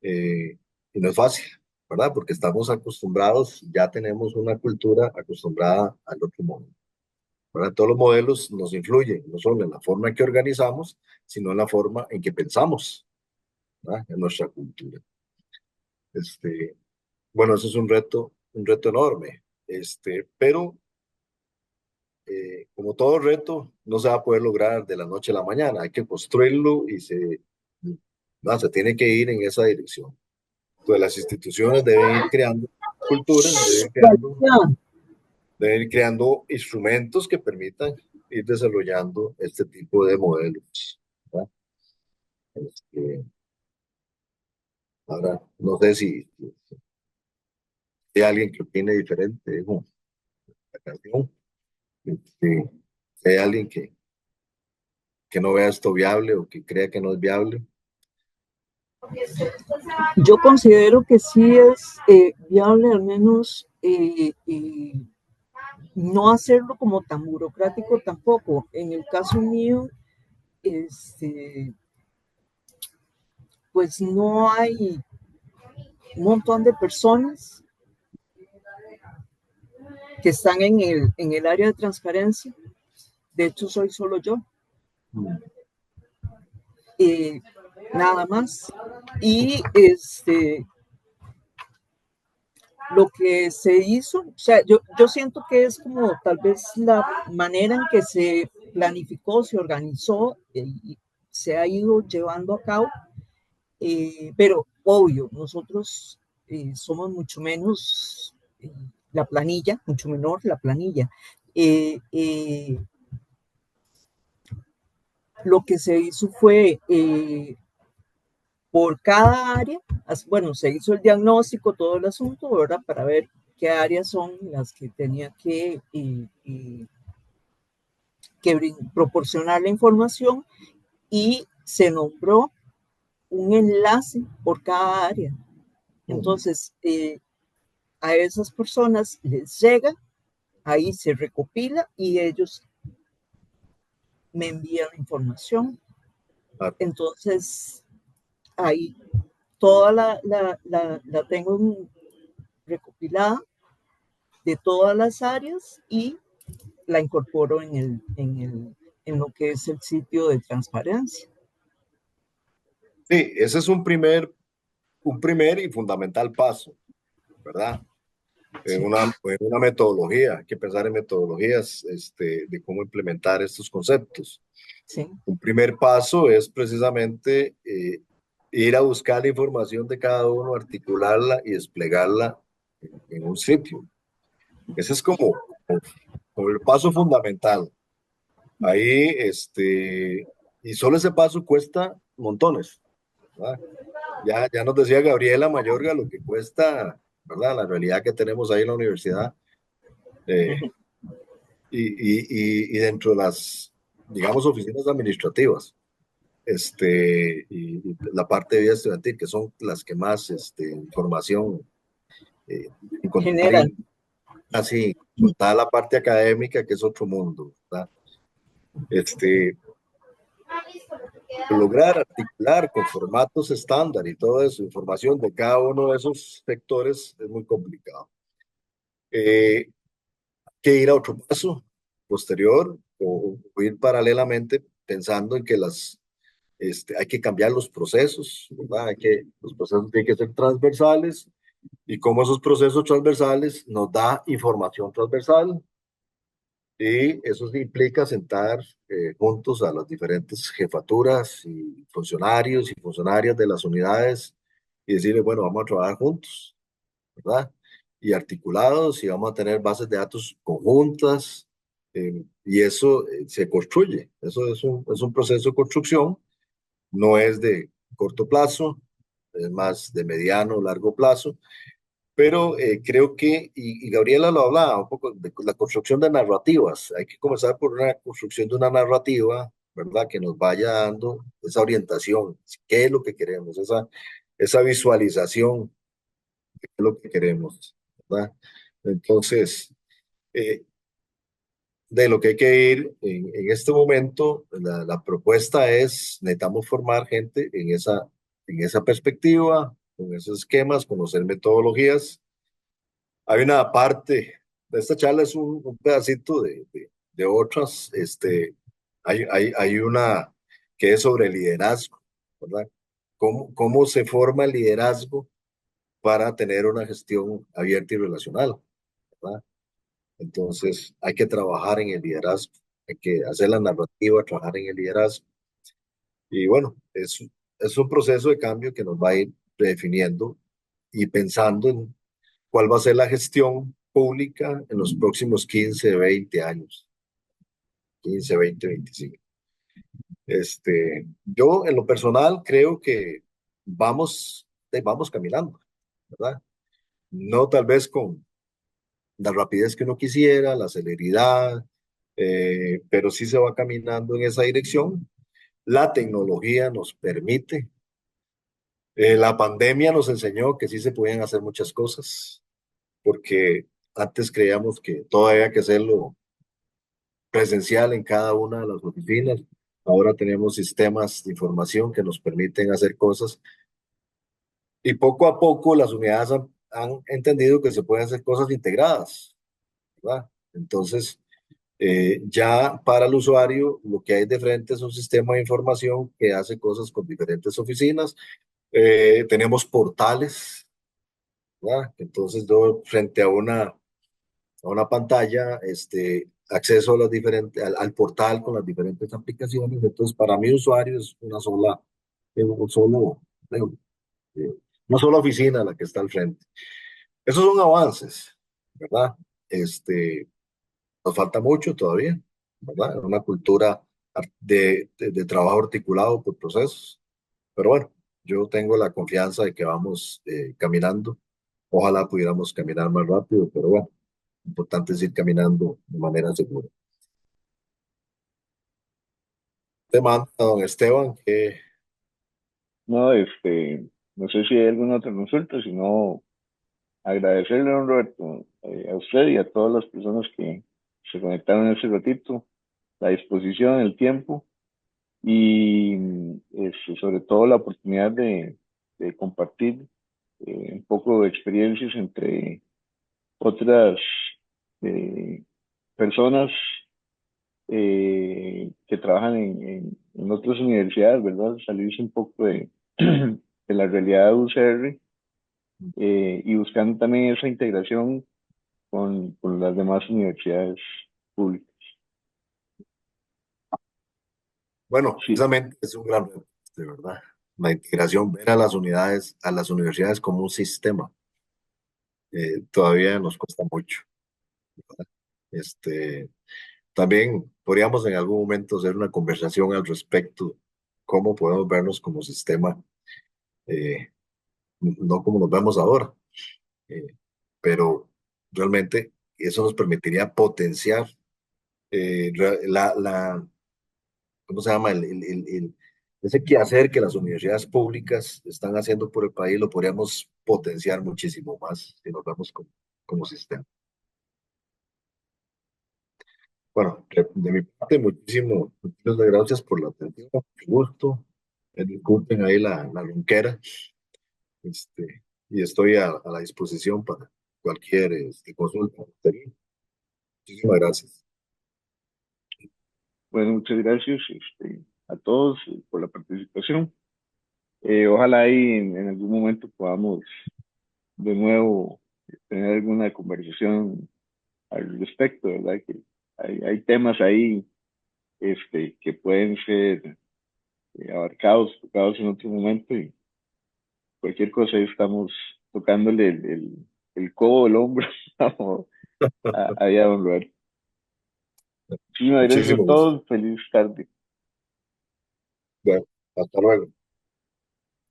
Speaker 2: y no es fácil, ¿verdad? Porque estamos acostumbrados, ya tenemos una cultura acostumbrada al otro modo, ¿verdad? Todos los modelos nos influyen, no solo en la forma en que organizamos, sino en la forma en que pensamos, ¿verdad? En nuestra cultura. Bueno, eso es un reto enorme, pero como todo reto, no se va a poder lograr de la noche a la mañana, hay que construirlo y no, se tiene que ir en esa dirección. Entonces, las instituciones deben ir creando culturas, deben ir creando instrumentos que permitan ir desarrollando este tipo de modelos, ¿verdad? Este, ahora, no sé si hay alguien que opine diferente de la canción, si hay alguien que no vea esto viable o que crea que no es viable.
Speaker 4: Yo considero que sí es viable, al menos no hacerlo como tan burocrático tampoco. En el caso mío, pues no hay un montón de personas que están en el área de transparencia. De hecho, soy solo yo. Nada más. Y lo que se hizo, o sea, yo siento que es como tal vez la manera en que se planificó, se organizó y se ha ido llevando a cabo, pero obvio, nosotros somos mucho menos la planilla, mucho menor la planilla. Lo que se hizo fue por cada área, bueno, se hizo el diagnóstico, todo el asunto, ¿verdad? Para ver qué áreas son las que tenía que proporcionar la información y se nombró un enlace por cada área. Entonces, a esas personas les llega, ahí se recopila y ellos me envían la información. Entonces, ahí toda la tengo recopilada de todas las áreas y la incorporo en lo que es el sitio de transparencia.
Speaker 2: Sí, ese es un primer y fundamental paso, ¿verdad?
Speaker 4: Sí,
Speaker 2: En una metodología, hay que pensar en metodologías de cómo implementar estos conceptos.
Speaker 4: sí,
Speaker 2: Un primer paso es precisamente ir a buscar la información de cada uno, articularla y desplegarla en un sitio. Ese es como el paso fundamental. Ahí, y solo ese paso cuesta montones, ¿verdad? Ya nos decía Gabriela Mayorga lo que cuesta, ¿verdad? La realidad que tenemos ahí en la universidad. eh, y dentro de las, digamos, oficinas administrativas, y la parte de vida estudiantil, que son las que más información
Speaker 4: generan.
Speaker 2: encontrarían, así, toda la parte académica, que es otro mundo, ¿verdad? Este, lograr articular con formatos estándar y toda esa información de cada uno de esos sectores es muy complicado. Eh, que ir a otro paso posterior o ir paralelamente pensando en que hay que cambiar los procesos, ¿verdad? Los procesos tienen que ser transversales y cómo esos procesos transversales nos da información transversal y eso sí implica sentar juntos a las diferentes jefaturas y funcionarios y funcionarias de las unidades y decirles, bueno, vamos a trabajar juntos, ¿verdad? Y articulados y vamos a tener bases de datos conjuntas y eso se construye. Eso es un proceso de construcción, no es de corto plazo, es más de mediano, largo plazo, pero creo que, y Gabriela lo hablaba un poco, de la construcción de narrativas. Hay que comenzar por una construcción de una narrativa, ¿verdad? Que nos vaya dando esa orientación, qué es lo que queremos, esa visualización de qué es lo que queremos, ¿verdad? Entonces, eh, de lo que hay que ir en este momento, la propuesta es, necesitamos formar gente en esa perspectiva, con esos esquemas, conocer metodologías. Hay una parte de esta charla, es un pedacito de otras, hay una que es sobre liderazgo, ¿verdad? Cómo se forma el liderazgo para tener una gestión abierta y relacional, ¿verdad? Entonces, hay que trabajar en el liderazgo, hay que hacer la narrativa, trabajar en el liderazgo. Y bueno, es un proceso de cambio que nos va a ir redefiniendo y pensando en cuál va a ser la gestión pública en los próximos 15, 20 años, 15, 20, 25. Yo en lo personal creo que vamos caminando, ¿verdad? No tal vez con la rapidez que uno quisiera, la celeridad, pero sí se va caminando en esa dirección. La tecnología nos permite. La pandemia nos enseñó que sí se podían hacer muchas cosas, porque antes creíamos que todo había que hacerlo presencial en cada una de las oficinas. Ahora tenemos sistemas de información que nos permiten hacer cosas y poco a poco las unidades han entendido que se pueden hacer cosas integradas, ¿verdad? Entonces, ya para el usuario, lo que hay de frente es un sistema de información que hace cosas con diferentes oficinas. Tenemos portales, ¿verdad? Entonces, yo frente a una pantalla, acceso a las al portal con las diferentes aplicaciones. Entonces, para mi usuario es un solo, eh, una sola oficina la que está al frente. Esos son avances, ¿verdad? Nos falta mucho todavía, ¿verdad? Una cultura de trabajo articulado por procesos. Pero bueno, yo tengo la confianza de que vamos caminando. Ojalá pudiéramos caminar más rápido, pero bueno, lo importante es ir caminando de manera segura. Te mando, don Esteban, que
Speaker 1: No, no sé si hay alguna otra consulta, sino agradecerle, don Roberto, a usted y a todas las personas que se conectaron en ese ratito, la disposición, el tiempo y sobre todo la oportunidad de compartir un poco de experiencias entre otras eh, personas que trabajan en otras universidades, ¿verdad? Salirse un poco de la realidad de UCR, y buscando también esa integración con las demás universidades públicas.
Speaker 2: Bueno,
Speaker 1: Sí,
Speaker 2: precisamente es un gran reto, de verdad. La integración, ver a las unidades, a las universidades como un sistema, todavía nos cuesta mucho. Este, También podríamos en algún momento hacer una conversación al respecto, cómo podemos vernos como sistema, eh, no como nos vemos ahora, eh, pero realmente eso nos permitiría potenciar ¿cómo se llama? Ese quehacer que las universidades públicas están haciendo por el país, lo podríamos potenciar muchísimo más si nos vemos como sistema. Bueno, de mi parte, muchísimas gracias por la atención, mucho gusto. Disculpen ahí la ronquera, y estoy a la disposición para cualquier consulta. Muchísimas gracias.
Speaker 1: bueno, muchas gracias a todos por la participación. Ojalá ahí en algún momento podamos de nuevo tener alguna conversación al respecto, ¿verdad? Que hay temas ahí que pueden ser abarcados, tocados en otro momento, y cualquier cosa ahí estamos tocándole el codo, el hombro ahí a don Roberto. Muchísimas gracias a
Speaker 2: Muchísimo gusto.
Speaker 1: todos, feliz tarde.
Speaker 2: Bueno, hasta luego.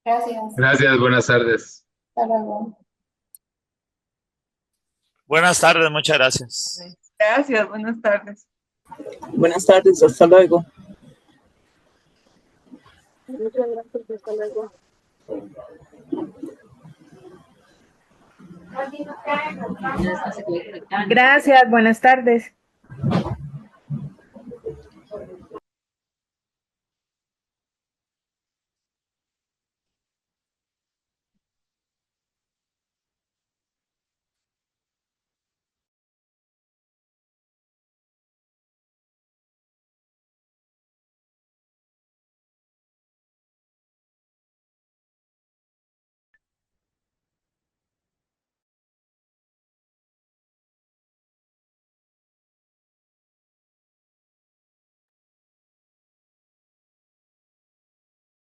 Speaker 6: Gracias.
Speaker 7: Gracias, buenas tardes.
Speaker 6: Hasta luego.
Speaker 8: Buenas tardes, muchas gracias.
Speaker 3: Gracias, buenas tardes.
Speaker 4: Buenas tardes, hasta luego.
Speaker 3: Muchas gracias, hasta luego.
Speaker 9: Gracias, buenas tardes.